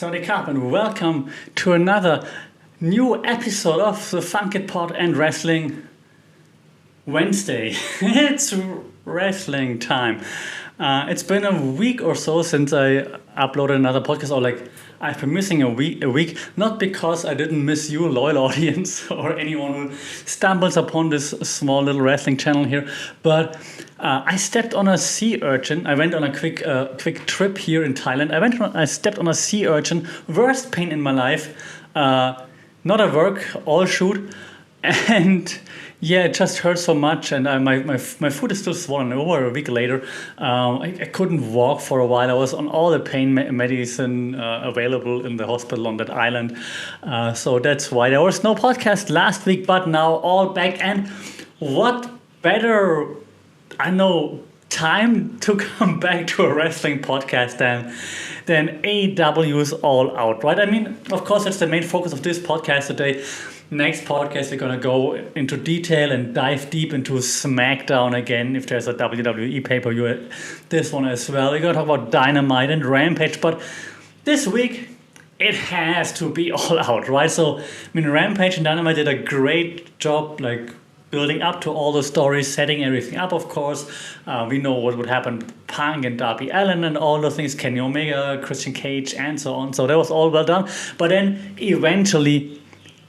Sawadee Krap, and welcome to another new episode of the Funkit Pod and Wrestling Wednesday. It's wrestling time. It's been a week or so since I uploaded another podcast, or I've been missing a week, not because I didn't miss you, loyal audience, or anyone who stumbles upon this small little wrestling channel here, but I stepped on a sea urchin. I went on a quick trip here in Thailand. I stepped on a sea urchin, worst pain in my life, not at work, all shoot, and yeah, it just hurt so much, and my foot is still swollen. Over a week later, I couldn't walk for a while. I was on all the pain medicine available in the hospital on that island. So that's why there was no podcast last week, but now all back. And what better, time to come back to a wrestling podcast than AEW's All Out, right? I mean, of course, that's the main focus of this podcast today. Next podcast, we're going to go into detail and dive deep into SmackDown again, if there's a WWE pay-per-view, this one as well. We're going to talk about Dynamite and Rampage, but this week, it has to be All Out, right? So, Rampage and Dynamite did a great job, building up to all the stories, setting everything up, of course. We know what would happen, Punk and Darby Allin and all those things, Kenny Omega, Christian Cage, and so on. So that was all well done. But then, eventually,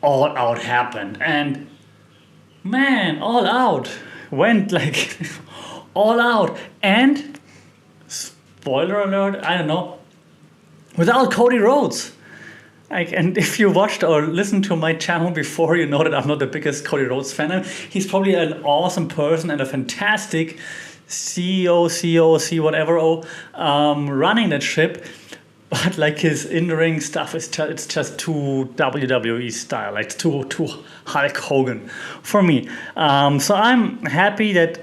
All Out happened, and man, All Out went all out, and spoiler alert, I don't know, without Cody Rhodes. And if you watched or listened to my channel before, you know that I'm not the biggest Cody Rhodes fan. He's probably an awesome person and a fantastic COC, whatever, running that ship. But his in-ring stuff is it's just too WWE style, too Hulk Hogan for me. So I'm happy that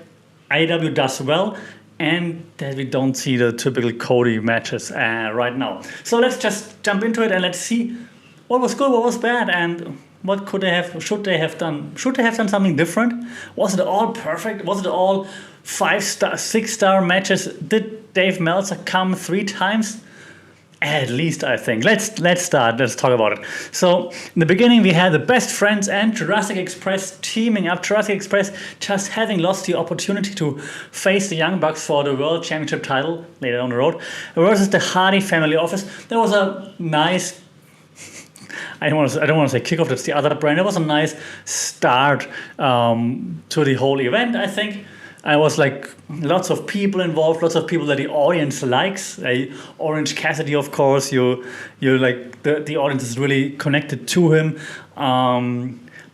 AEW does well and that we don't see the typical Cody matches right now. So let's just jump into it and let's see what was good, what was bad, and what could they have, should they have done? Should they have done something different? Was it all perfect? Was it all 5-star, 6-star matches? Did Dave Meltzer come 3 times? At least, I think. Let's start. Let's talk about it. So, in the beginning, we had the Best Friends and Jurassic Express teaming up. Jurassic Express just having lost the opportunity to face the Young Bucks for the World Championship title later down the road versus the Hardy Family Office. There was a nice, I don't want to say kickoff, that's the other brand. There was a nice start to the whole event, I think. I was lots of people involved, lots of people that the audience likes. Orange Cassidy, of course, the audience is really connected to him.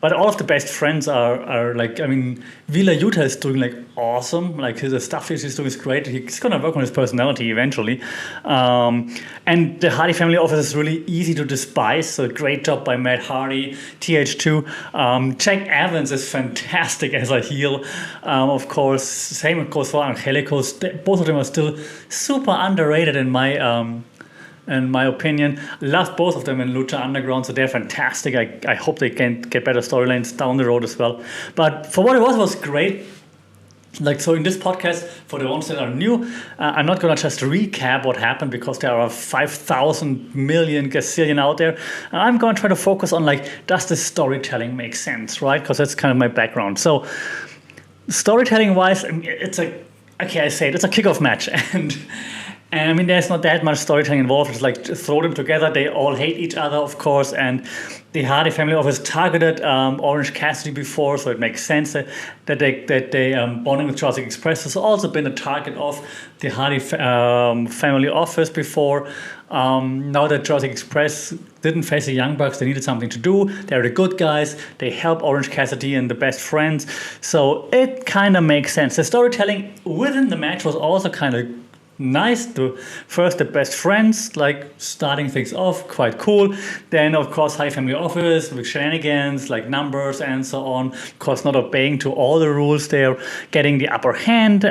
But all of the Best Friends are Wheeler Yuta is doing awesome. His stuff he's doing is great. He's gonna work on his personality eventually. And the Hardy Family Office is really easy to despise. So great job by Matt Hardy, TH2. Jack Evans is fantastic as a heel. Of course, same goes for Angelicos. Both of them are still super underrated in my opinion. Love both of them in Lucha Underground, so they're fantastic. I hope they can get better storylines down the road as well. But for what it was great. So in this podcast, for the ones that are new, I'm not going to just recap what happened because there are 5,000 million gazillion out there. I'm going to try to focus on does the storytelling make sense, right? Because that's kind of my background. So storytelling wise, it's a kickoff match. And there's not that much storytelling involved. It's just throw them together. They all hate each other, of course. And the Hardy Family Office targeted Orange Cassidy before, so it makes sense that they bonding with Jurassic Express has also been a target of the Hardy Family Office before. Now that Jurassic Express didn't face the Young Bucks, they needed something to do. They're the good guys. They help Orange Cassidy and the Best Friends. So it kind of makes sense. The storytelling within the match was also kind of nice. First the Best Friends, starting things off, quite cool. Then of course High Family Office with shenanigans, numbers and so on. Of course not obeying to all the rules there, getting the upper hand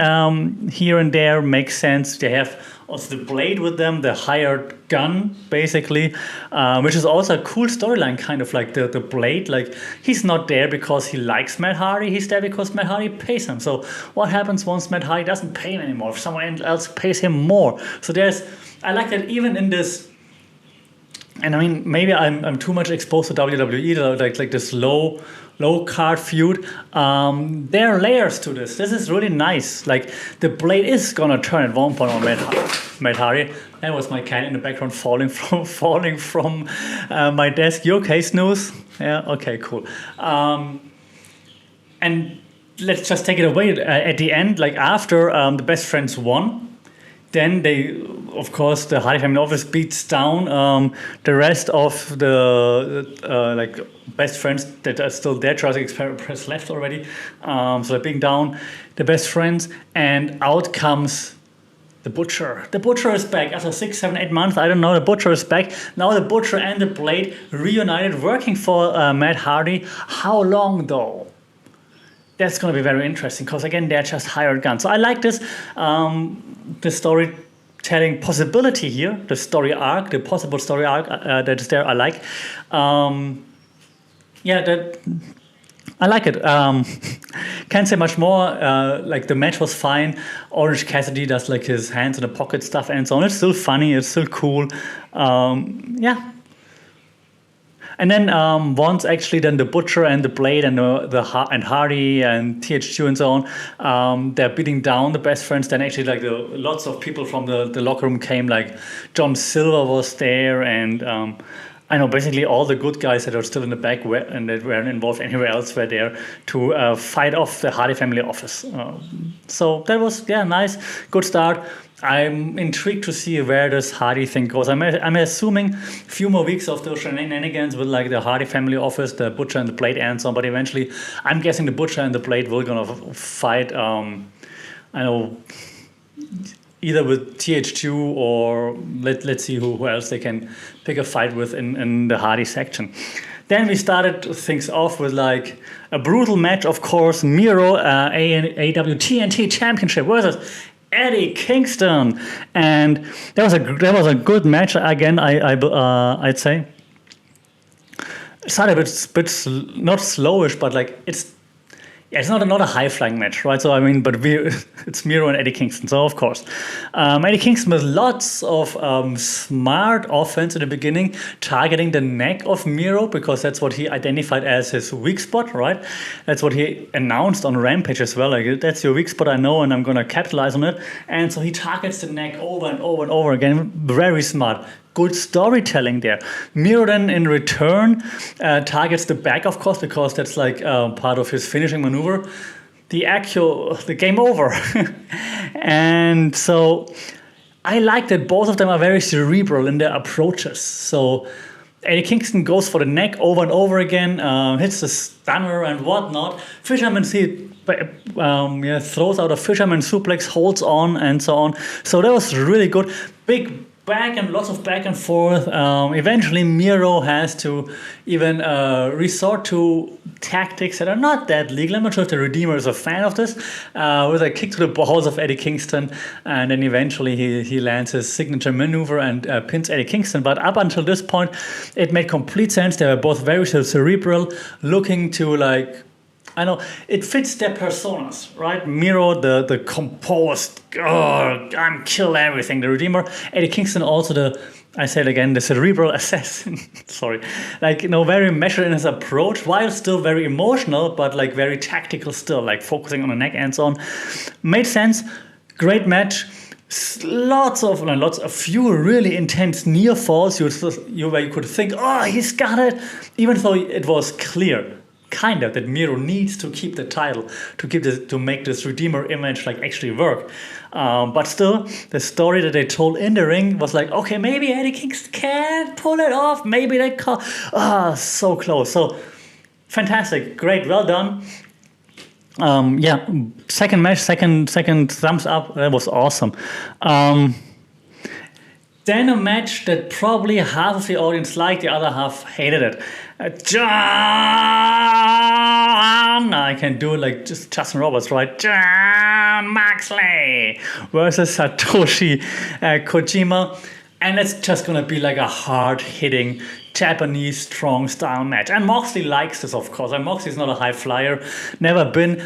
here and there makes sense. They have also the Blade with them, the hired gun, basically, which is also a cool storyline, kind of the Blade. He's not there because he likes Matt Hardy, he's there because Matt Hardy pays him. So what happens once Matt Hardy doesn't pay him anymore, if someone else pays him more? So I like that even in this And I mean, maybe I'm too much exposed to WWE, like this low card feud. There are layers to this. This is really nice. Like the blade is gonna turn at one point on Matt Hardy. That was my cat in the background falling from my desk. You okay, Snooze? Yeah. Okay. Cool. And let's just take it away at the end. Like after the best friends won. Then of course, the Hardy family office beats down the rest of the like best friends that are still there. Jurassic Express left already, so they're beating down the best friends, and out comes the Butcher. The Butcher is back after 6, 7, 8 months. I don't know. The Butcher is back now. The Butcher and the Blade reunited, working for Matt Hardy. How long though? That's going to be very interesting because again, they're just hired guns. So I like this. The storytelling possibility here, the story arc, the possible story arc that is there, I like. I like it. Can't say much more. Like the match was fine. Orange Cassidy does like his hands in the pocket stuff and so on. It's still funny. It's still cool. And then once actually, then the Butcher and the Blade and and Hardy and TH2 and so on, they're beating down the best friends. Then actually, like lots of people from the locker room came. Like John Silver was there, and I know basically all the good guys that are still in the back and that weren't involved anywhere else were there to fight off the Hardy family office. So that was nice, good start. I'm intrigued to see where this Hardy thing goes. I'm assuming a few more weeks of those shenanigans with like the Hardy family office, the Butcher and the Blade and so on. But eventually, I'm guessing the Butcher and the Blade will gonna fight. I know either with TH2 or let's see who else they can pick a fight with in the Hardy section. Then we started things off with like a brutal match, of course. Miro, AEW TNT Championship versus Eddie Kingston, and that was a good match. Again, I'd say it started a bit not slowish, but like it's not a high flying match, right? So I mean, but it's Miro and Eddie Kingston, so of course, Eddie Kingston with lots of smart offense in the beginning, targeting the neck of Miro because that's what he identified as his weak spot, right? That's what he announced on Rampage as well. Like that's your weak spot, I know, and I'm gonna capitalize on it. And so he targets the neck over and over and over again. Very smart. Good storytelling there. Miro then in return targets the back, of course, because that's like part of his finishing maneuver. The game over. And so I like that both of them are very cerebral in their approaches. So Eddie Kingston goes for the neck over and over again, hits the stunner and whatnot. Fisherman throws out a fisherman suplex, holds on and so on. So that was really good. Lots of back and forth. Eventually, Miro has to even resort to tactics that are not that legal. I'm not sure if the Redeemer is a fan of this. With a kick to the balls of Eddie Kingston, and then eventually he lands his signature maneuver and pins Eddie Kingston. But up until this point, it made complete sense. They were both very cerebral, looking to like. I know it fits their personas, right? Miro, the composed, I'm kill everything. The Redeemer. Eddie Kingston, also the cerebral assassin. Sorry, very measured in his approach, while still very emotional, but like very tactical still, like focusing on the neck and so on. Made sense. Great match. A few really intense near falls. Where you could think, he's got it, even though it was clear. Kind of that Miro needs to keep the title to make this Redeemer image like actually work, but still the story that they told in the ring was like, okay, maybe Eddie Kingston can pull it off, maybe they call so close. So fantastic, great, well done. Second match, second thumbs up. That was awesome. Then a match that probably half of the audience liked, the other half hated it. I can do it like just Justin Roberts, right? John Moxley versus Satoshi Kojima. And it's just going to be like a hard-hitting Japanese strong style match. And Moxley likes this, of course. And Moxley's not a high flyer, never been.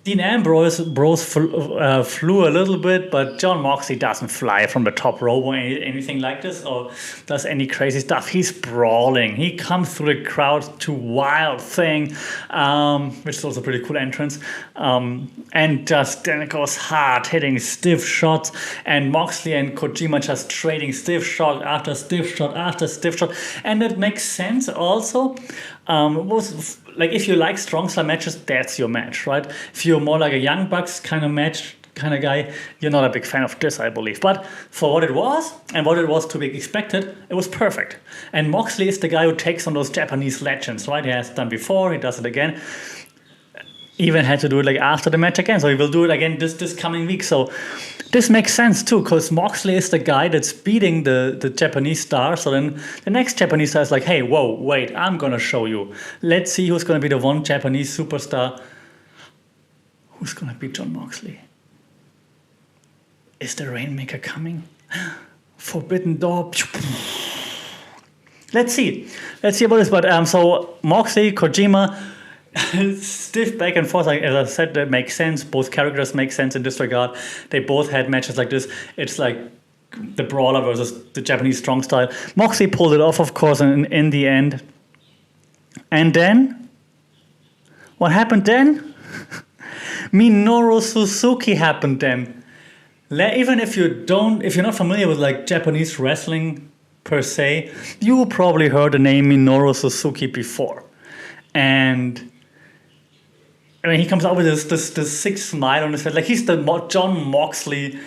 Dean Ambrose flew a little bit, but Jon Moxley doesn't fly from the top rope or anything like this, or does any crazy stuff. He's brawling. He comes through the crowd to Wild Thing, which is also a pretty cool entrance, and just then it goes hard, hitting stiff shots, and Moxley and Kojima just trading stiff shot after stiff shot after stiff shot, and it makes sense also. It was like, if you like strong style matches, that's your match, right? If you're more like a Young Bucks kind of guy, you're not a big fan of this, I believe. But for what it was and what it was to be expected, it was perfect. And Moxley is the guy who takes on those Japanese legends, right? He has done before, he does it again. Even had to do it like after the match again, so he will do it again this coming week. So this makes sense too, because Moxley is the guy that's beating the Japanese star. So then the next Japanese star is like, hey, whoa, wait, I'm gonna show you. Let's see who's gonna be the one Japanese superstar. Who's gonna beat Jon Moxley? Is the Rainmaker coming? Forbidden Door. Let's see about this. But so Moxley, Kojima, stiff back and forth. Like, as I said, that makes sense. Both characters make sense in this regard. They both had matches like this. It's like the brawler versus the Japanese strong style. Moxley pulled it off, of course, in the end. And then, what happened then? Minoru Suzuki happened then. Even if you're not familiar with like Japanese wrestling per se, you probably heard the name Minoru Suzuki before. And I mean, he comes out with this sick smile on his face, like he's the Jon Moxley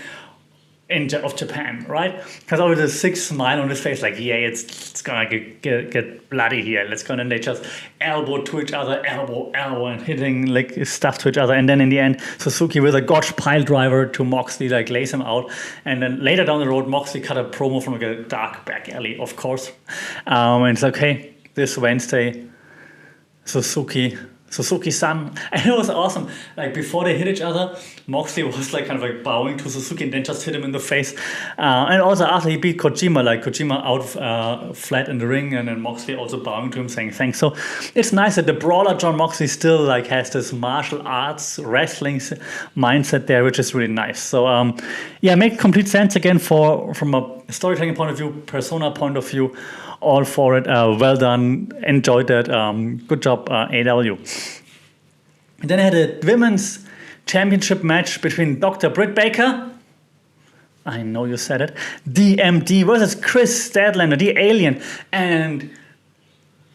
of Japan, right? Comes out with a sick smile on his face, like, yeah, it's gonna get bloody here. Let's go, and they just elbow to each other, elbow, and hitting like stuff to each other, and then in the end, Suzuki with a Gotch pile driver to Moxley, like lays him out, and then later down the road, Moxley cut a promo from like a dark back alley, of course, and it's like, hey, this Wednesday, Suzuki-san, and it was awesome. Like, before they hit each other, Moxley was like kind of like bowing to Suzuki and then just hit him in the face. And also after he beat Kojima, like Kojima out flat in the ring, and then Moxley also bowing to him saying thanks. So it's nice that the brawler Jon Moxley still like has this martial arts wrestling mindset there, which is really nice. So make complete sense again from a storytelling point of view, persona point of view. All for it. Well done. Enjoyed that. Good job, AEW. And then I had a women's championship match between Dr. Britt Baker. I know you said it. DMD versus Chris Statlander, the alien. And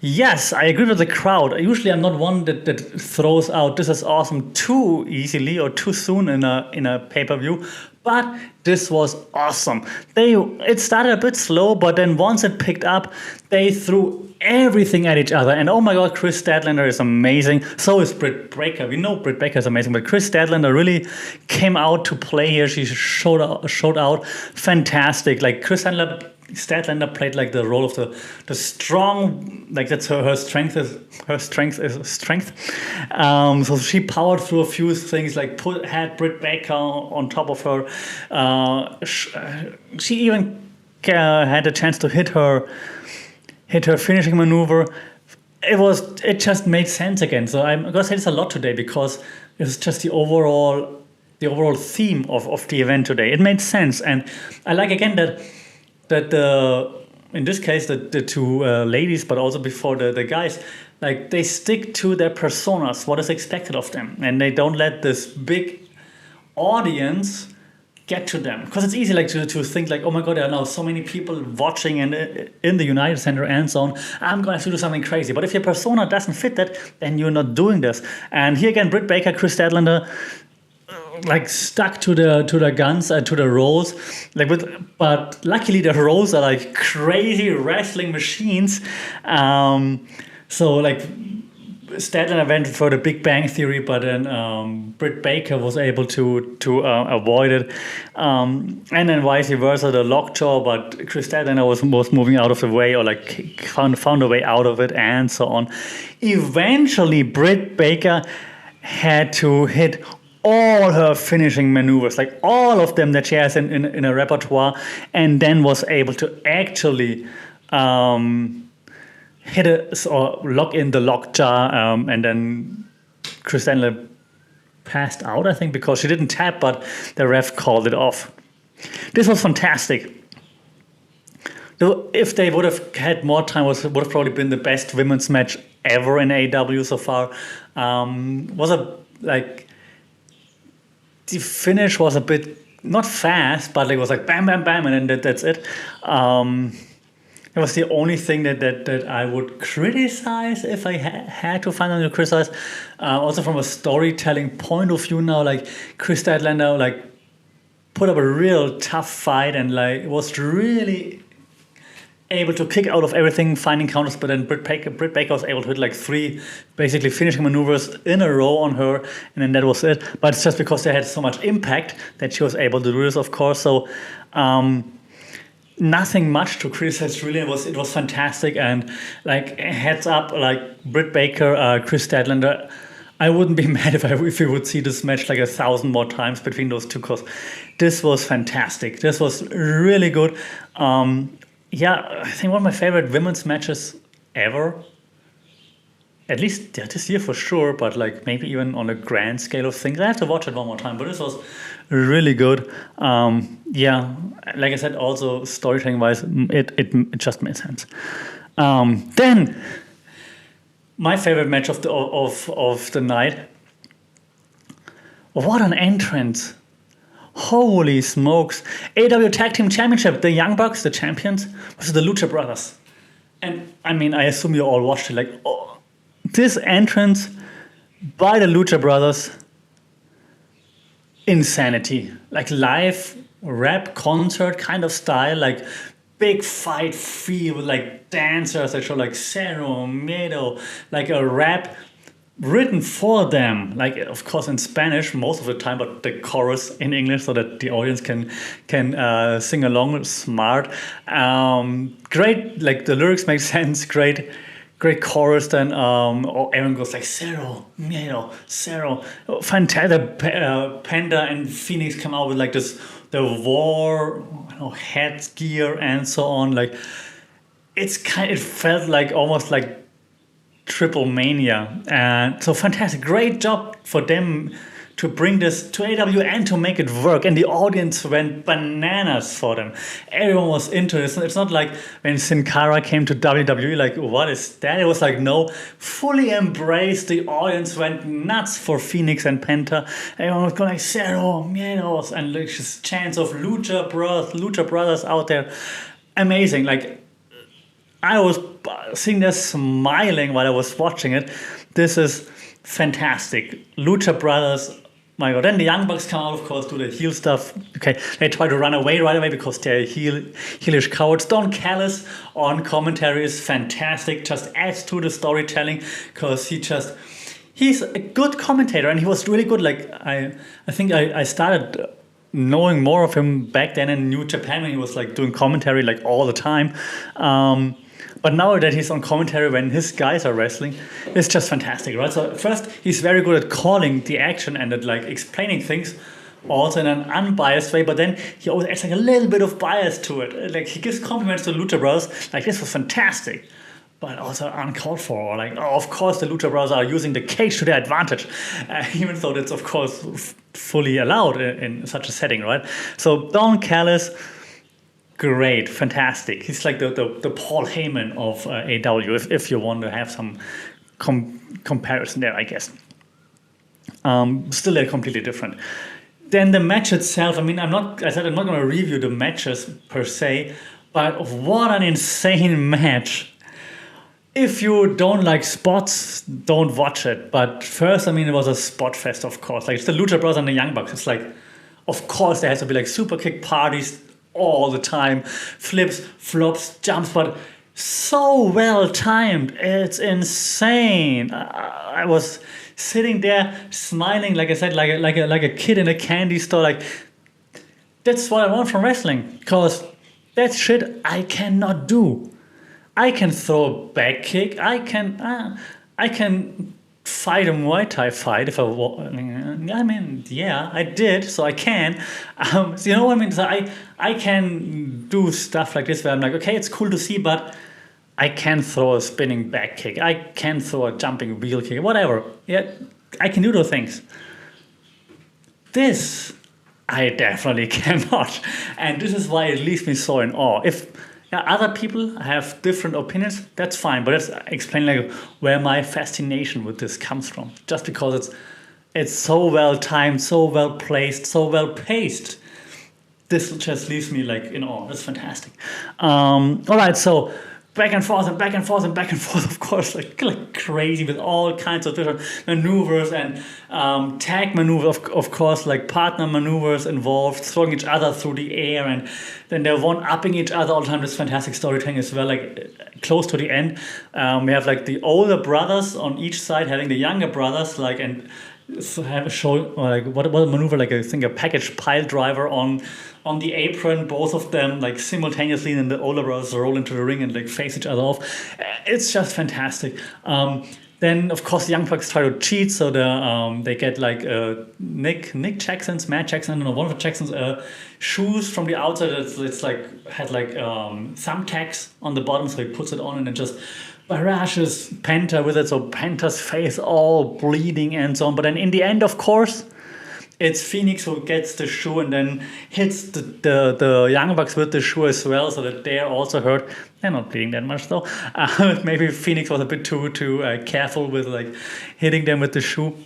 yes, I agree with the crowd. Usually I'm not one that throws out "this is awesome" too easily or too soon in a pay-per-view. But this was awesome. It started a bit slow, but then once it picked up, they threw everything at each other. And oh my God, Chris Statlander is amazing. So is Britt Baker. We know Britt Baker is amazing, but Chris Statlander really came out to play here. She showed out fantastic. Like, Chris Statlander played like the role of the strong, like that's her strength is strength. So she powered through a few things, like had Britt Baker on top of her. She even had a chance to hit her finishing maneuver. It just made sense again. So I'm gonna say this a lot today because it's just the overall theme of the event today. It made sense, and I like again that in this case the two ladies, but also before the guys, like, they stick to their personas, what is expected of them, and they don't let this big audience get to them, because it's easy like to think like, oh my God, there are now so many people watching and in the United Center and so on, I'm going to have to do something crazy. But if your persona doesn't fit that, then you're not doing this. And here again, Britt Baker, Chris Statlander, like, stuck to the guns, to the roles, like, but luckily the roles are like crazy wrestling machines. So like, Statlander went for the Big Bang Theory, but then Britt Baker was able to avoid it, and then vice versa, the lockjaw. But Chris Statlander was moving out of the way, or like found a way out of it, and so on. Eventually, Britt Baker had to hit all her finishing maneuvers, like all of them that she has in her repertoire, and then was able to actually hit it or lock in the lockjaw, and then Chris Statlander passed out, I think, because she didn't tap, but the ref called it off. This was fantastic. If they would have had more time, it would have probably been the best women's match ever in AEW so far. The finish was a bit not fast, but it was like bam, bam, bam, and then that's it. It was the only thing that I would criticize if I had to find something to criticize. Also from a storytelling point of view now, like Chris Statlander like put up a real tough fight and like was really able to kick out of everything, finding counters, but then Britt Baker was able to hit like 3 basically finishing maneuvers in a row on her, and then that was it. But it's just because they had so much impact that she was able to do this, of course. So nothing much to criticize really. It was fantastic, and like heads up, like Britt Baker, Chris Statlander. I wouldn't be mad if we would see this match like 1,000 more times between those two, because this was fantastic. This was really good. I think one of my favorite women's matches ever. At least this year for sure, but like maybe even on a grand scale of things. I have to watch it one more time, but this was really good. Like I said, also storytelling wise, it just made sense. Then my favorite match of the night. What an entrance! Holy smokes! AEW Tag Team Championship, the Young Bucks, the champions, versus the Lucha Brothers. And I mean, I assume you all watched it. Like, this entrance by the Lucha Brothers, insanity. Like live rap concert kind of style, like big fight feel with like dancers that show like Cero, Miro, like a rap written for them, like of course in Spanish most of the time, but the chorus in English so that the audience can sing along. Smart, great. Like the lyrics make sense. Great chorus. Then everyone goes like Cero, Miedo, Cero. Fantastic. Penta and Phoenix come out with like the war headgear and so on. Like it felt like almost like Triple Mania, and so fantastic, great job for them to bring this to AEW and to make it work, and the audience went bananas for them. Everyone was into this. It's not like when Sin Cara came to WWE, like what is that? It was like no, fully embraced. The audience went nuts for Phoenix and Penta. Everyone was going like Cero, Miedos, and like just chants of Lucha Brothers out there. Amazing, like. I was sitting there smiling while I was watching it. This is fantastic. Lucha Brothers, my God. Then the Young Bucks come out, of course, do the heel stuff. Okay, they try to run away right away because they're heelish cowards. Don Callis on commentary is fantastic. Just adds to the storytelling because he's a good commentator, and he was really good. Like I think I started knowing more of him back then in New Japan when he was like doing commentary like all the time. But now that he's on commentary when his guys are wrestling, it's just fantastic, right? So first, he's very good at calling the action and at like explaining things also in an unbiased way, but then he always adds like a little bit of bias to it. Like he gives compliments to Lucha Bros, like this was fantastic, but also uncalled for. Or like, of course the Lucha Bros are using the cage to their advantage, even though that's of course fully allowed in such a setting, right? So Don Callis, great, fantastic. He's like the Paul Heyman of AEW, if you want to have some comparison there, I guess. Still, they're completely different. Then the match itself. I mean, I'm not going to review the matches per se, but what an insane match! If you don't like spots, don't watch it. But first, I mean, it was a spot fest, of course. Like it's the Lucha Bros and the Young Bucks. It's like, of course, there has to be like super kick parties all the time, flips, flops, jumps, but so well timed. It's insane. I was sitting there smiling, like I said, like a kid in a candy store. Like that's what I want from wrestling, because that shit I cannot do. I can throw a back kick. I can fight a Muay Thai fight if I want. I mean, yeah, I did, so I can. So you know what I mean? So I can do stuff like this where I'm like, okay, it's cool to see, but I can throw a spinning back kick. I can throw a jumping wheel kick, whatever. Yeah, I can do those things. This I definitely cannot. And this is why it leaves me so in awe. If other people have different opinions, that's fine. But let's explain like where my fascination with this comes from. Just because it's so well timed, so well placed, so well paced. This just leaves me like in awe. That's fantastic. All right, so back and forth and back and forth and back and forth, of course, like crazy with all kinds of different maneuvers and tag maneuvers, of course, like partner maneuvers involved, throwing each other through the air, and then they're one-upping each other all the time. This fantastic storytelling as well, like close to the end. We have like the older brothers on each side having the younger brothers, like, and so have a show, or like what a maneuver, like I think a package pile driver on the apron, both of them like simultaneously, and the older brothers roll into the ring and like face each other off. It's just fantastic. Then of course the Young Bucks try to cheat, so they get like Matt Jackson's, one of the Jackson's shoes from the outside. It's like had like thumbtacks on the bottom, so he puts it on and then just barrages Penta with it, so Penta's face all bleeding and so on. But then in the end, of course, it's Phoenix who gets the shoe and then hits the Young Bucks with the shoe as well, so that they're also hurt. They're not bleeding that much though. Maybe Phoenix was a bit too careful with like hitting them with the shoe.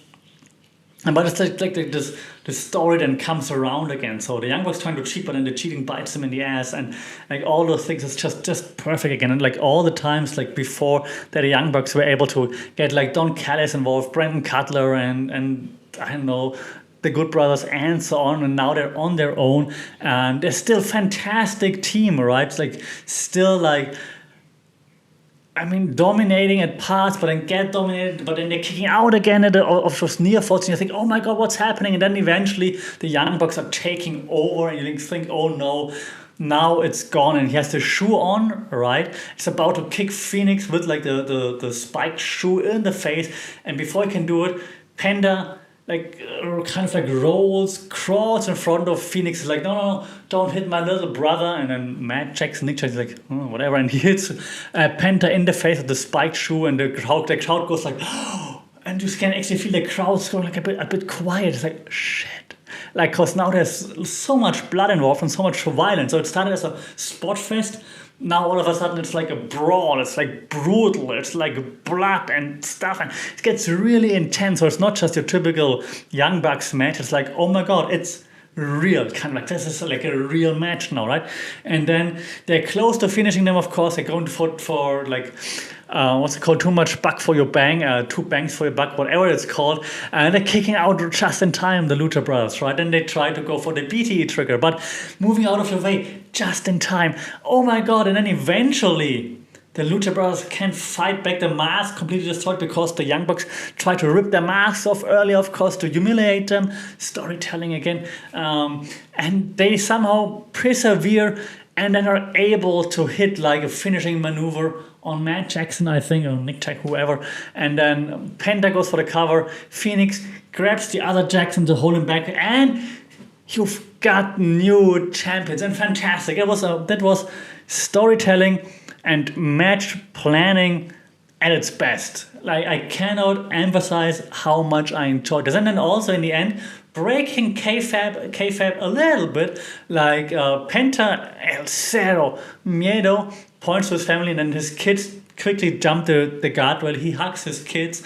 But it's like this story then comes around again. So the Young Bucks trying to cheat, but then the cheating bites them in the ass, and like all those things is just perfect again. And like all the times like before that the Young Bucks were able to get like Don Callis involved, Brandon Cutler, and I don't know, the Good Brothers and so on, and now they're on their own, and they're still fantastic team, right? It's like still like, I mean, dominating at parts, but then get dominated, but then they're kicking out again of those near falls, and you think, oh my god, what's happening? And then eventually the Young Bucks are taking over, and you think, oh no, now it's gone, and he has the shoe on, right? It's about to kick Phoenix with like the spiked shoe in the face, and before he can do it, Penta like kind of like crawls in front of Phoenix, like no, don't hit my little brother. And then Nick Jackson is like, oh, whatever, and he hits Penta in the face with the spiked shoe, and the crowd goes like, oh, and you can actually feel the crowd's going like a bit quiet. It's like shit, like, cause now there's so much blood involved and so much violence. So it started as a spot fest. Now all of a sudden it's like a brawl, it's like brutal, it's like blood and stuff, and it gets really intense. So it's not just your typical Young Bucks match, it's like, oh my god, it's real, kind of like this is like a real match now, right? And then they're close to finishing them, of course. They're going for like what's it called, too much buck for your bang, 2 bangs for your buck, whatever it's called, and they're kicking out just in time, the Lucha Bros, right? Then they try to go for the BTE trigger, but moving out of the way just in time. Oh my god. And then eventually the Lucha Bros can't fight back. The mask completely destroyed because the Young Bucks try to rip their masks off earlier, of course, to humiliate them. Storytelling again. And they somehow persevere and then are able to hit like a finishing maneuver on Matt Jackson, I think, or Nick Jack, whoever. And then Penta goes for the cover. Phoenix grabs the other Jackson to hold him back. And you've got new champions. And fantastic. That was storytelling and match planning at its best. Like, I cannot emphasize how much I enjoyed this. And then also in the end, breaking kayfabe a little bit, like Penta El Cero Miedo points to his family, and then his kids quickly jump the guardrail. He hugs his kids,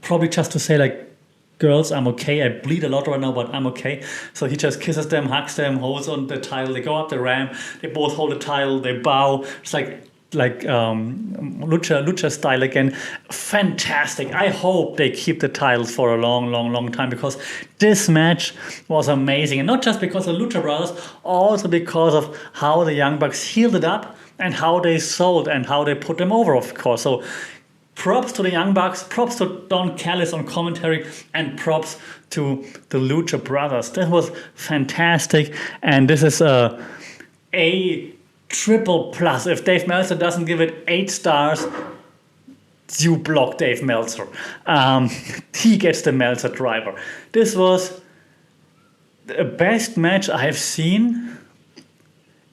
probably just to say like, girls, I'm okay. I bleed a lot right now, but I'm okay. So he just kisses them, hugs them, holds on the title. They go up the ramp. They both hold the title. They bow. It's like lucha style again. Fantastic. I hope they keep the titles for a long time, because this match was amazing, and not just because of Lucha Brothers, also because of how the Young Bucks healed it up and how they sold and how they put them over, of course. So props to the Young Bucks, props to Don Callis on commentary, and props to the Lucha Brothers. That was fantastic, and this is a triple plus. If Dave Meltzer doesn't give it 8 stars, you block Dave Meltzer. He gets the Meltzer driver. This was the best match I have seen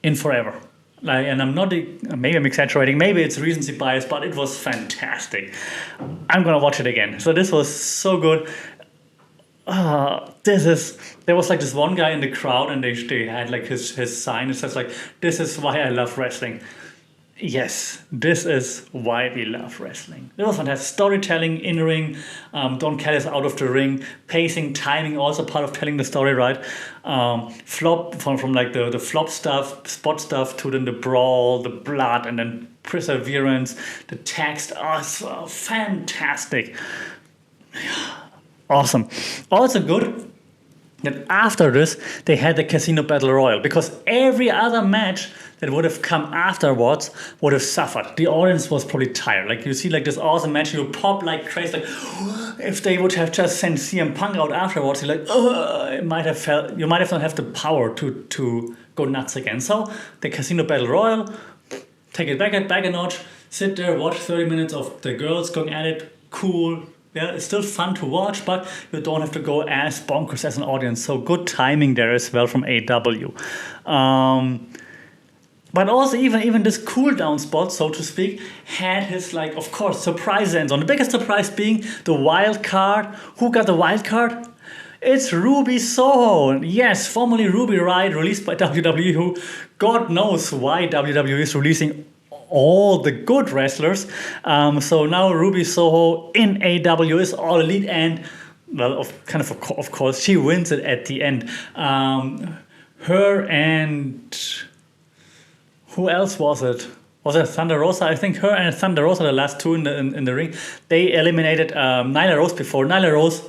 in forever. Like, and I'm not, maybe I'm exaggerating, maybe it's recency bias, but it was fantastic. I'm gonna watch it again. So this was so good. there was like this one guy in the crowd, and they had like his sign. It says like, "This is why I love wrestling." Yes, this is why we love wrestling. It was fantastic. Storytelling, in-ring, don't carry us out of the ring, pacing, timing, also part of telling the story, right? Flop, from like the flop stuff, spot stuff, to then the brawl, the blood, and then perseverance, the text. Oh, so fantastic. Awesome. Also good that after this, they had the Casino Battle Royal, because every other match that would have come afterwards would have suffered. The audience was probably tired. Like, you see like this awesome match, you pop like crazy. Like, if they would have just sent CM Punk out afterwards, you're like, you might not have the power to go nuts again. So the Casino Battle Royal, take it back a notch, sit there, watch 30 minutes of the girls going at it, cool. Yeah, it's still fun to watch, but you don't have to go as bonkers as an audience. So good timing there as well from AEW. But also even this cool down spot, so to speak, had his, like, of course, surprise ends on. The biggest surprise being the wild card. Who got the wild card? It's Ruby Soho. Yes, formerly Ruby Riott, released by WWE, who God knows why WWE is releasing all the good wrestlers. So now Ruby Soho in AEW is All Elite, and well, of course, she wins it at the end. Her and who else was it? Was it Thunder Rosa? I think her and Thunder Rosa, the last two in the ring, they eliminated Nyla Rose before. Nyla Rose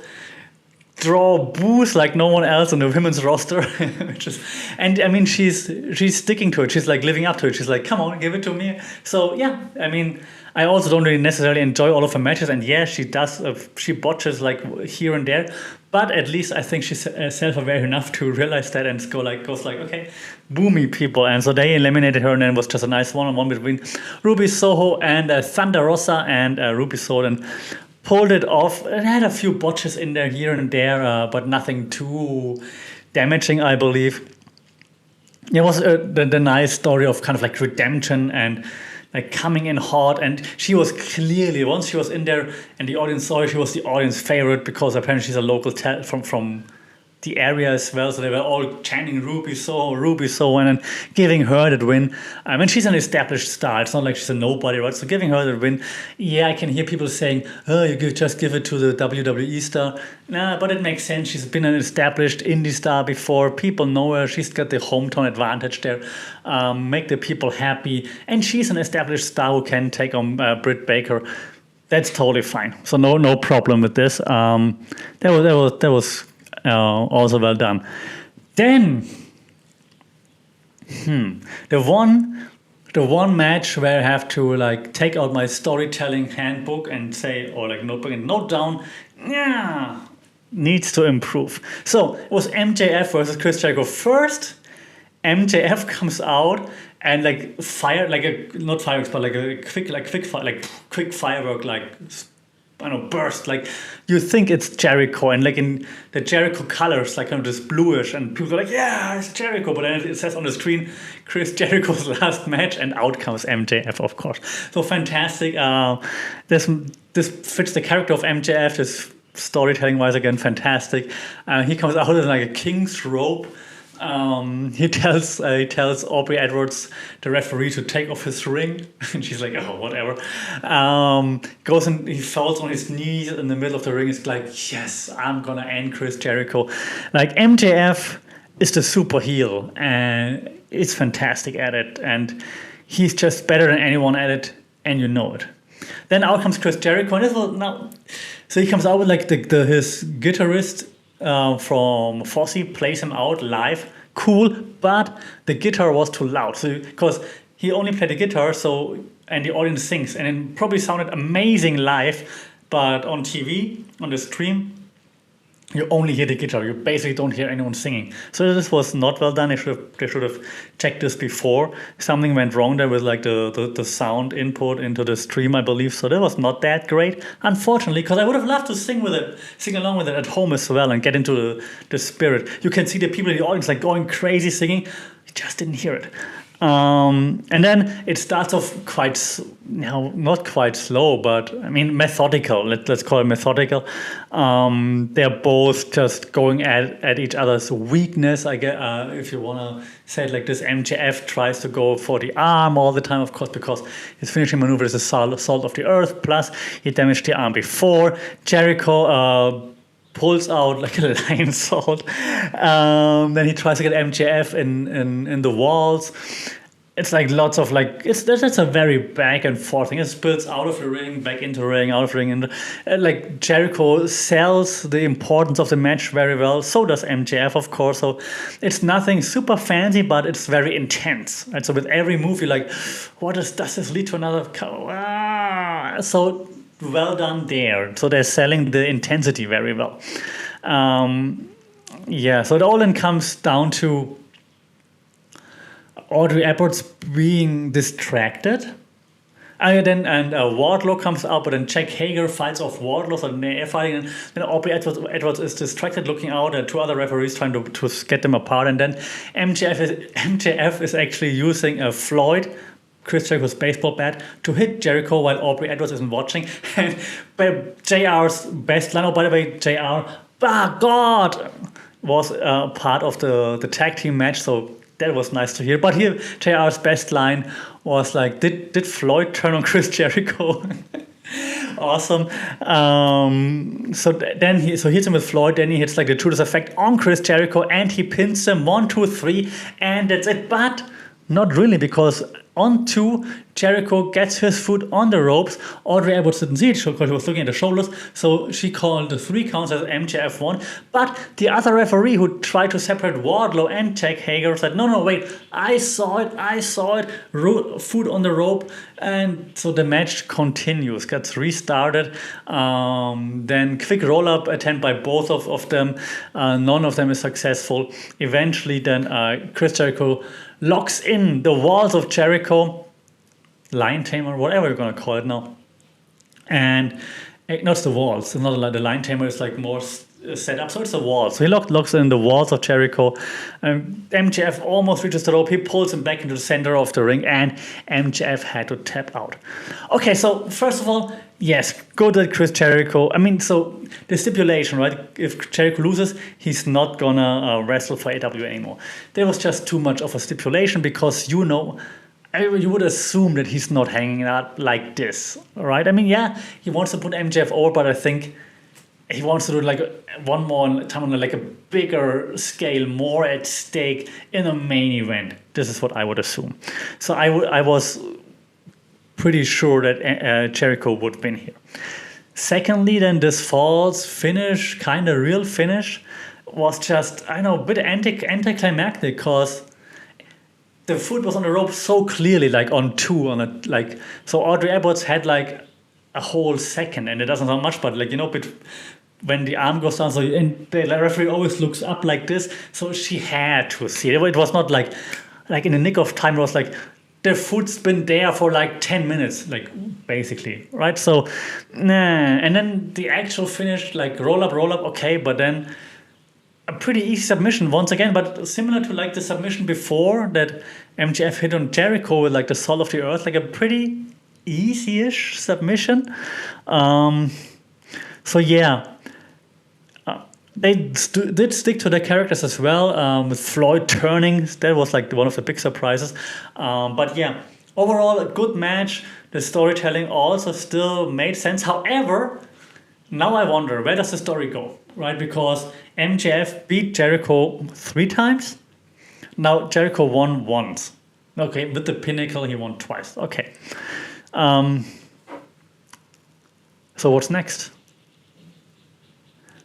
draw boos like no one else on the women's roster, and I mean she's sticking to it. She's like living up to it. She's like, come on, give it to me. So yeah, I mean, I also don't really necessarily enjoy all of her matches, and yeah, she does she botches like here and there, but at least I think she's self-aware enough to realize that and goes like, okay, boo me, people. And so they eliminated her, and then it was just a nice one-on-one between Ruby Soho and Thunder Rosa, and Ruby Soho and pulled it off. It had a few botches in there here and there, but nothing too damaging, I believe. It was the nice story of kind of like redemption and like coming in hot. And she was clearly, once she was in there and the audience saw her, she was the audience favorite, because apparently she's a local from the area as well, so they were all chanting Ruby Soho, and then giving her that win. I mean, she's an established star. It's not like she's a nobody, right? So giving her that win, yeah, I can hear people saying, oh, just give it to the WWE star. Nah, but it makes sense. She's been an established indie star before. People know her. She's got the hometown advantage there. Make the people happy. And she's an established star who can take on Britt Baker. That's totally fine. So no problem with this. That was also well done. Then, the one match where I have to like take out my storytelling handbook and say, or like notebook and note down, yeah, needs to improve. So it was MJF versus Chris Jericho. First, MJF comes out and like not fireworks, but like a quick firework, like, I don't know, burst. Like, you think it's Jericho, and like in the Jericho colors, like kind of this bluish, and people are like, yeah, it's Jericho. But then it says on the screen, Chris Jericho's last match, and out comes MJF, of course. So fantastic. This fits the character of MJF. This storytelling wise, again, fantastic. He comes out in like a king's robe. He tells Aubrey Edwards, the referee, to take off his ring, and she's like, oh, whatever. Goes and he falls on his knees in the middle of the ring. He's like, yes, I'm gonna end Chris Jericho. Like, MJF is the super heel, and it's fantastic at it, and he's just better than anyone at it, and you know it. Then out comes Chris Jericho, and so he comes out with like his guitarist from Fosse, plays him out live. Cool, but the guitar was too loud. So because he only played the guitar, and the audience sings, and it probably sounded amazing live, but on TV, on the stream, you only hear the guitar. You basically don't hear anyone singing. So this was not well done. They should have checked this before. Something went wrong there with like the sound input into the stream, I believe. So that was not that great, unfortunately, because I would have loved to sing along with it at home as well, and get into the spirit. You can see the people in the audience like going crazy singing. You just didn't hear it. And then it starts off not quite slow, but I mean methodical. Let's call it methodical. They're both just going at each other's weakness. I guess if you want to say it like this, MJF tries to go for the arm all the time, of course, because his finishing maneuver is a salt of the earth. Plus, he damaged the arm before. Jericho pulls out like a lion salt. Then he tries to get MJF in the walls. It's like lots of that's a very back and forth thing. It spills out of the ring, back into the ring, out of the ring. Like Jericho sells the importance of the match very well. So does MJF, of course. So it's nothing super fancy, but it's very intense. And so with every move, you're like, does this lead to another? So well done there. So they're selling the intensity very well. So it all then comes down to Audrey Edwards being distracted. Then Wardlow comes out, but then Jack Hager fights off Wardlow, so they're fighting. And then Aubrey Edwards is distracted, looking out, and two other referees trying to get them apart. And then MJF is actually using a Floyd, Chris Jericho's baseball bat, to hit Jericho while Aubrey Edwards isn't watching. And JR's best line, by the way, JR, God, was part of the tag team match, so that was nice to hear. But here, JR's best line was like, did Floyd turn on Chris Jericho? Awesome. So he hits him with Floyd, then he hits like the Judas effect on Chris Jericho, and he pins him 1, 2, 3, and that's it. But not really, because on 2, Jericho gets his foot on the ropes. Audrey Edwards didn't see it because he was looking at the shoulders, so she called the 3 counts as MJF won. But the other referee who tried to separate Wardlow and Jack Hager said, no, wait, I saw it, foot on the rope. And so the match continues, gets restarted. Then quick roll-up attempt by both of them. None of them is successful. Eventually then Chris Jericho locks in the walls of Jericho, Lion Tamer, whatever you're gonna call it now, and not the walls. It's not like the Lion Tamer is like more set up, so it's the walls. So he locks in the walls of Jericho. MJF almost reaches the rope. He pulls him back into the center of the ring, and MJF had to tap out. Okay, so first of all, yes, good at Chris Jericho. I mean, so the stipulation, right? If Jericho loses, he's not gonna wrestle for AEW anymore. There was just too much of a stipulation because you would assume that he's not hanging out like this, right? I mean, yeah, he wants to put MJF over, but I think he wants to do like one more time on like a bigger scale, more at stake in a main event. This is what I would assume. So I was pretty sure that Jericho would win here. Secondly, then this false finish, kind of real finish, was just, I don't know, a bit anticlimactic because the foot was on the rope so clearly, like on 2, so Audrey Edwards had like a whole second, and it doesn't sound much, but when the arm goes down, and the referee always looks up like this, so she had to see it. It was not like in the nick of time. It was like the foot's been there for like 10 minutes, like basically, right? So, and then the actual finish, like roll up, okay, but then a pretty easy submission once again, but similar to like the submission before that MJF hit on Jericho with like the salt of the earth, like a pretty easy-ish submission. So yeah, they did stick to their characters as well, with Floyd turning. That was like one of the big surprises. But yeah, overall a good match. The storytelling also still made sense. However, now I wonder, where does the story go, right? Because MJF beat Jericho 3 times. Now Jericho won once. Okay, with the Pinnacle he won twice. Okay. So what's next?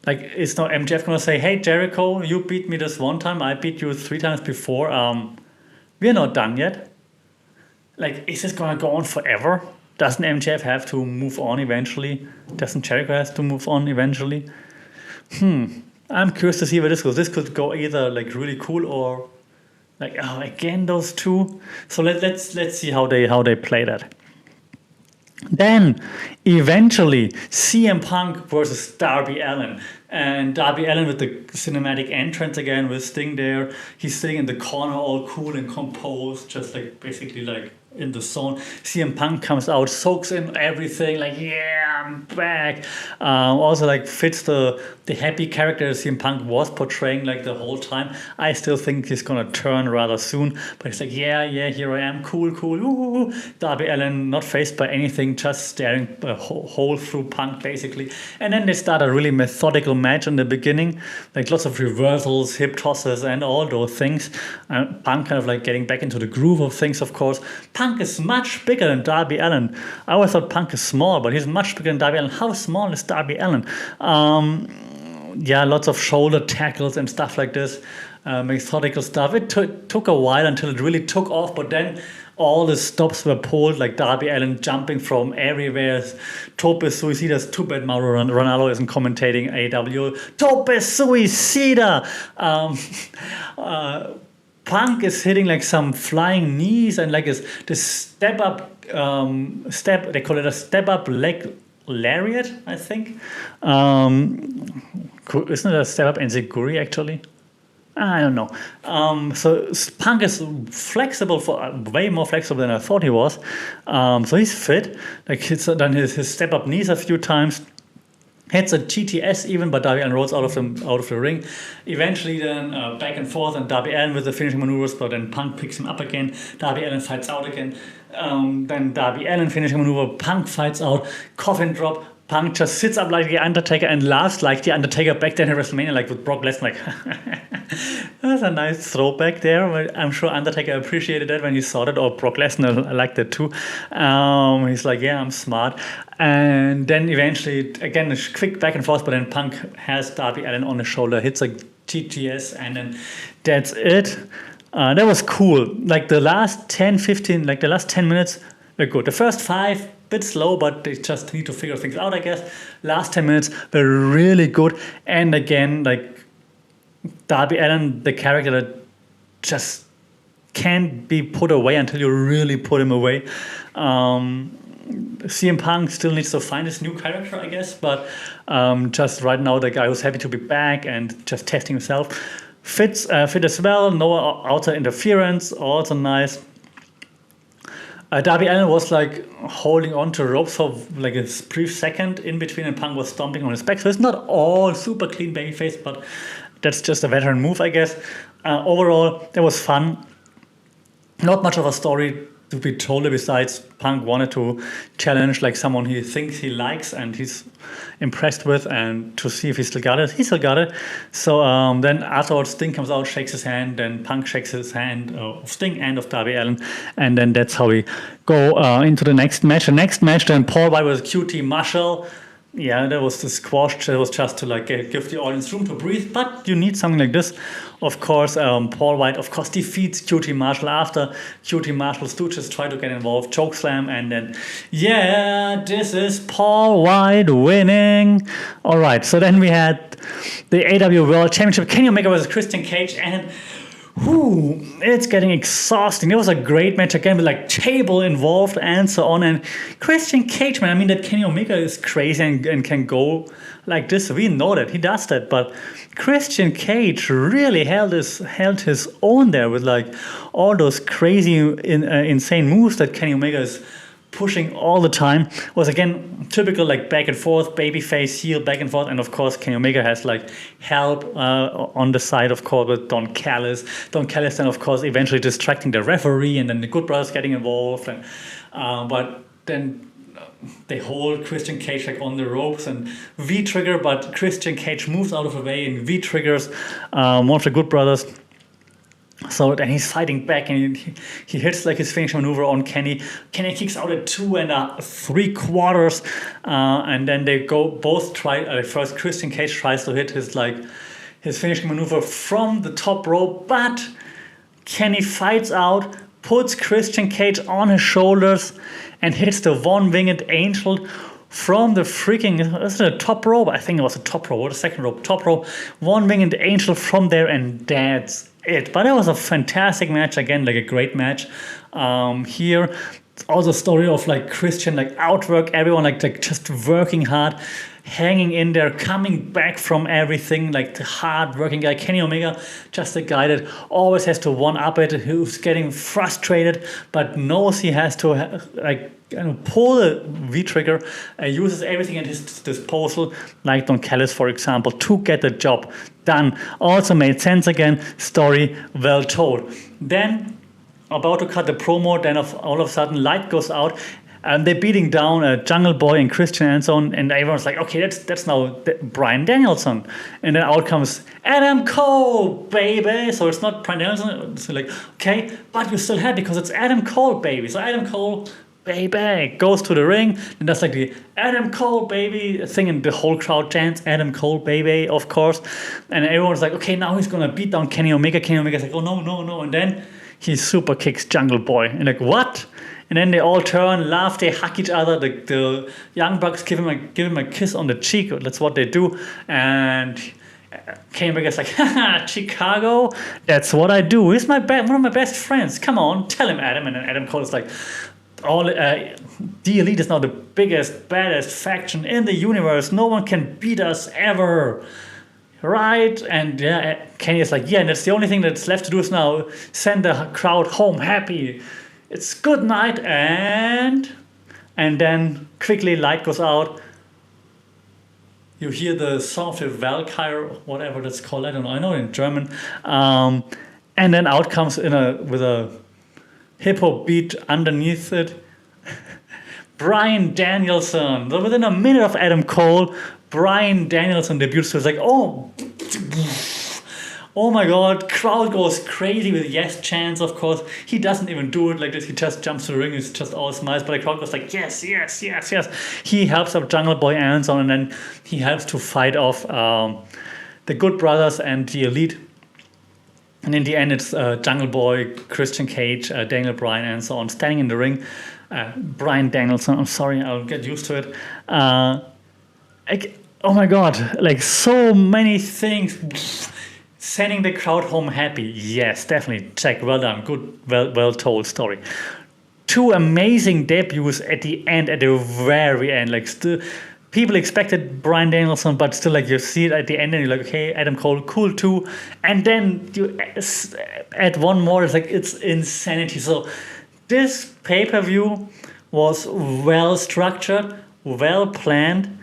Like, is now MJF gonna say, hey Jericho, you beat me this 1 time, I beat you 3 times before. We're not done yet. Like, is this gonna go on forever? Doesn't MJF have to move on eventually? Doesn't Jericho have to move on eventually? I'm curious to see where this goes. This could go either like really cool or like, oh, again those two. So let's see how they play that. Then eventually CM Punk versus Darby Allin. And Darby Allin with the cinematic entrance again with Sting there. He's sitting in the corner all cool and composed, just like basically like in the zone. CM Punk comes out, soaks in everything, like, yeah, I'm back. Also like fits the happy character CM Punk was portraying like the whole time. I still think he's gonna turn rather soon, but it's like, yeah, here I am, cool, woo. Darby Allin not faced by anything, just staring a hole through Punk basically. And then they start a really methodical match in the beginning, like lots of reversals, hip tosses, and all those things. Punk kind of like getting back into the groove of things, of course. Punk is much bigger than Darby Allin. I always thought Punk is small, but he's much bigger than Darby Allin. How small is Darby Allin? Lots of shoulder tackles and stuff like this, methodical stuff. It took a while until it really took off, but then all the stops were pulled, like Darby Allin jumping from everywhere. Tope Suicida. Too bad Mauro Ronaldo isn't commentating AEW. Tope Suicida! Punk is hitting like some flying knees and like this step up, they call it a step up leg lariat, I think. Isn't it a step up enziguri actually? I don't know. So Punk is flexible, way more flexible than I thought he was. So he's fit. Like he's done his step up knees a few times. Hits a GTS even, but Darby Allin rolls out of the ring. Eventually then back and forth, and Darby Allin with the finishing maneuvers, but then Punk picks him up again. Darby Allin fights out again. Then Darby Allin finishing maneuver, Punk fights out, coffin drop. Punk just sits up like the Undertaker and laughs like the Undertaker back then at WrestleMania, like with Brock Lesnar, like that's a nice throwback there. I'm sure Undertaker appreciated that when he saw that, or Brock Lesnar liked it too. He's like, yeah, I'm smart. And then eventually, again, a quick back and forth, but then Punk has Darby Allin on his shoulder, hits a GTS, and then that's it. That was cool. Like the last 10 minutes were good. The first 5, bit slow, but they just need to figure things out, I guess. Last 10 minutes were really good. And again, like Darby Allin, the character that just can't be put away until you really put him away. CM Punk still needs to find his new character, I guess, but just right now, the guy who's happy to be back and just testing himself fit as well. No outside interference, also nice. Darby Allin was like holding on to ropes for like a brief second in between, and Punk was stomping on his back. So it's not all super clean babyface, but that's just a veteran move, I guess. Overall, that was fun. Not much of a story to be told besides Punk wanted to challenge like someone he thinks he likes and he's impressed with, and to see if he still got it. He still got it. So then afterwards, Sting comes out, shakes his hand, then Punk shakes his hand of Sting and of Darby Allin, and then that's how we go into the next match. The next match, then Paul White was QT Marshall. Yeah, that was the squash. That was just to like give the audience room to breathe. But you need something like this. Of course, Paul White, of course, defeats QT Marshall after QT Marshall's stooges try to get involved, chokeslam, and then, yeah, this is Paul White winning. All right, so then we had the AEW World Championship, Kenny Omega versus Christian Cage, and it's getting exhausting. It was a great match again with like table involved and so on. And Christian Cage, man, I mean, that Kenny Omega is crazy and can go like this. We know that he does that, but Christian Cage really held his own there with like all those crazy insane moves that Kenny Omega is pushing all the time. Was again typical like back and forth, babyface, heel, back and forth, and of course Kenny Omega has like help on the side, of course, with Don Callis. Don Callis then of course eventually distracting the referee, and then the Good Brothers getting involved, and but then they hold Christian Cage like on the ropes and V-trigger, but Christian Cage moves out of the way and V-triggers one of the Good Brothers. So then he's fighting back, and he hits like his finishing maneuver on Kenny. Kenny kicks out at 2 3/4, and then they go both try. First, Christian Cage tries to hit his finishing maneuver from the top rope, but Kenny fights out, puts Christian Cage on his shoulders, and hits the one-winged angel from the freaking, is it a top rope? I think it was a top rope or the second rope. Top rope, one-winged angel from there, and that's it. But it was a fantastic match again, like a great match. Here, also story of like Christian, like outwork everyone, like just working hard, hanging in there, coming back from everything, like the hard working guy. Kenny Omega, just a guy that always has to one up it, who's getting frustrated, but knows he has to pull the V trigger, uses everything at his disposal, like Don Callis, for example, to get the job done. Also made sense again, story well told. Then, about to cut the promo, then all of a sudden light goes out, and they're beating down Jungle Boy and Christian and so on, and everyone's like, okay, that's now Bryan Danielson. And then out comes Adam Cole, baby. So it's not Bryan Danielson. It's like, okay, but you still had, because it's Adam Cole, baby. So Adam Cole, baby, goes to the ring, and that's like the Adam Cole, baby thing, and the whole crowd chants Adam Cole, baby, of course. And everyone's like, okay, now he's gonna beat down Kenny Omega. Kenny Omega's like, oh no, and then he super kicks Jungle Boy. And like, what? And then they all turn, laugh, they hug each other. The Young Bucks give him a kiss on the cheek. That's what they do. And Kenny Omega's like, haha, Chicago, that's what I do. He's one of my best friends. Come on, tell him, Adam. And then Adam Cole is like, The Elite is now the biggest, baddest faction in the universe. No one can beat us ever. Right? And yeah, Kenny is like, yeah, and that's the only thing that's left to do is now send the crowd home happy. It's good night, and then quickly light goes out. You hear the song of the Valkyrie, whatever that's called. I don't know. I know it in German. And then out comes with a hip hop beat underneath it, Bryan Danielson. So within a minute of Adam Cole, Bryan Danielson debuts. So it's like, oh my God, crowd goes crazy with yes chants, of course. He doesn't even do it like this. He just jumps to the ring. He's just all smiles, but the crowd goes like, yes. He helps up Jungle Boy and so on, and then he helps to fight off the Good Brothers and the Elite. And in the end, it's Jungle Boy, Christian Cage, Daniel Bryan, and so on, standing in the ring. Bryan Danielson, I'm sorry, I'll get used to it. Oh my God, like so many things. Sending the crowd home happy. Yes, definitely. Check. Well done. Good, well told story. 2 amazing debuts at the very end. Like still, people expected Bryan Danielson, but still, like you see it at the end, and you're like, okay, Adam Cole, cool too. And then you add one more. It's like, it's insanity. So this pay-per-view was well structured, well planned.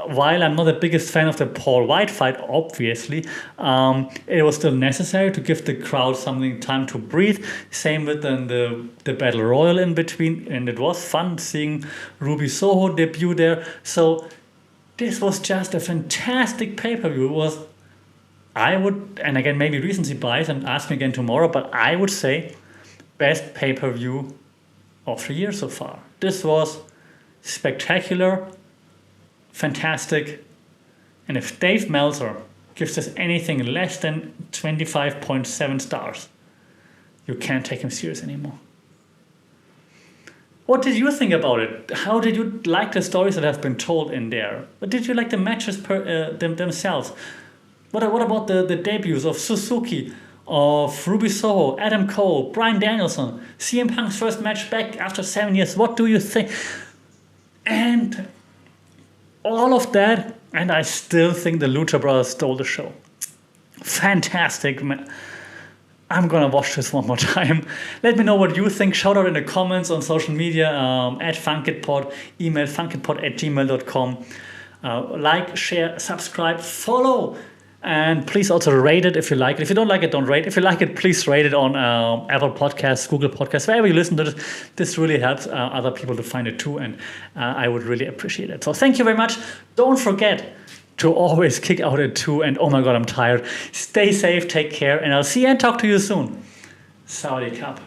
While I'm not the biggest fan of the Paul White fight, obviously, it was still necessary to give the crowd something time to breathe. Same with the Battle Royal in between, and it was fun seeing Ruby Soho debut there. So this was just a fantastic pay-per-view. It was, I would, and again, maybe recency bias, and ask me again tomorrow, but I would say best pay-per-view of the year so far. This was spectacular, fantastic, and if Dave Meltzer gives this anything less than 25.7 stars, you can't take him serious anymore. What did you think about it? How did you like the stories that have been told in there? But did you like the matches themselves? What about the debuts of Suzuki, of Ruby Soho, Adam Cole, Bryan Danielson, CM Punk's first match back after 7 years? What do you think? And all of that, and I still think the Lucha Bros stole the show. Fantastic, man. I'm gonna watch this one more time. Let me know what you think. Shout out in the comments on social media, at FunkitPod, email funkitpod@gmail.com. Like, share, subscribe, follow, and please also rate it if you like it. If you don't like it, don't rate. If you like it, please rate it on Apple Podcasts, Google Podcasts, wherever you listen to this. This really helps other people to find it too, and I would really appreciate it. So thank you very much. Don't forget to always kick out at 2, and oh my God, I'm tired. Stay safe, take care, and I'll see you and talk to you soon. Saudi Cup.